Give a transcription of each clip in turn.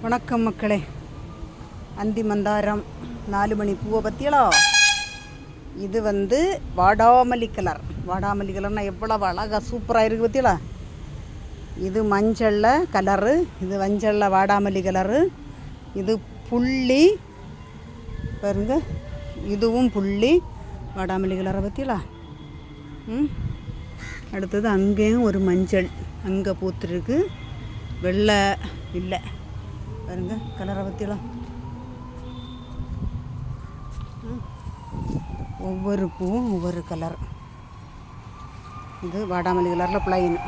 வணக்கம் மக்களே. அந்தி மந்தாரம் 4 மணி பூவை பற்றியலோ. இது வாடாமல்லி கலர். வாடாமல்லி கலர்னால் எவ்வளோ அழகாக சூப்பராக இருக்குது பற்றியலா. இது மஞ்சளில் கலரு, இது மஞ்சளில் வாடாமல்லி கலரு. இது புள்ளி பாருங்க, இதுவும் புள்ளி வாடாமல்லி கலரை பற்றியலா. அடுத்தது அங்கேயும் ஒரு மஞ்சள் அங்கே பூத்துருக்கு, வெள்ளை இல்லை பாருங்க கலரை பற்றியலாம். ஒவ்வொரு பூவும் ஒவ்வொரு கலர். இது வாடாமல்லி கலரில் ப்ளைனு,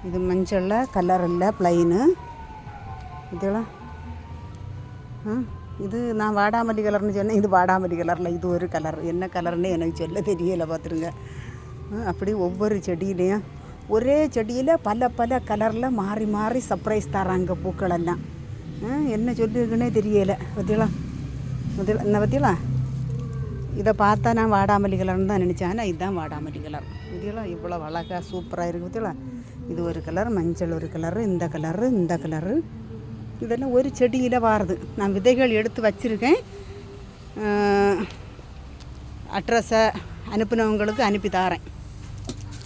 இது மஞ்சளில் கலர் இல்லை ப்ளைனு. இதெல்லாம் இது நான் வாடாமல்லி கலர்னு சொன்னேன், இது வாடாமல்லி கலரில் இது ஒரு கலர். என்ன கலர்னு எனக்கு சொல்ல தெரியலை பார்த்துருங்க. அப்படி ஒவ்வொரு செடியிலையும் ஒரே செடியில் பல பல கலரில் மாறி மாறி சர்ப்ரைஸ் தராங்க பூக்களெல்லாம். என்ன சொல்லியிருக்குன்னே தெரியலை பற்றியலாம். என்ன பற்றியலாம் இதை பார்த்தா நான் வாடாமல்லி கலர்னு தான் நினச்சேன். ஆனால் இதுதான் வாடாமல்லி கலர் பற்றியலாம். இவ்வளோ அழகாக சூப்பராக இருக்குது பற்றியலாம். இது ஒரு கலர், மஞ்சள் ஒரு கலரு, இந்த கலரு, இந்த கலரு. இதெல்லாம் ஒரு செடியில் வாருது. நான் விதைகள் எடுத்து வச்சுருக்கேன். அட்ரஸை அனுப்பினவங்களுக்கு அனுப்பி தாரேன்,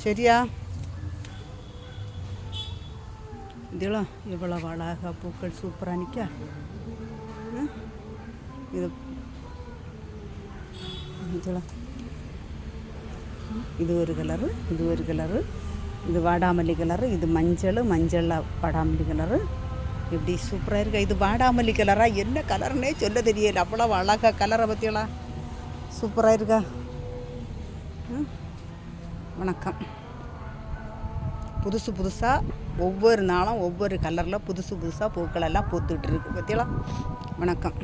சரியா? இதெல்லாம் எவ்வளோ அழகாக பூக்கள் சூப்பராக நிற்க. இது இதெல்லாம் இது ஒரு கலரு, இது ஒரு கலரு, இது வாடாமல்லி கலரு, இது மஞ்சளில் வாடாமல்லி கலரு. எப்படி சூப்பராக இருக்கா. இது வாடாமல்லி கலராக என்ன கலர்னே சொல்ல தெரியல. அவ்வளோ அழகாக கலரை பற்றியெல்லாம் சூப்பராக இருக்கா. வணக்கம். புதுசு புதுசாக ஒவ்வொரு நாளும் ஒவ்வொரு கலரில் புதுசு புதுசாக பூக்களெல்லாம் பூத்துட்ருக்கு பற்றியெல்லாம். வணக்கம்.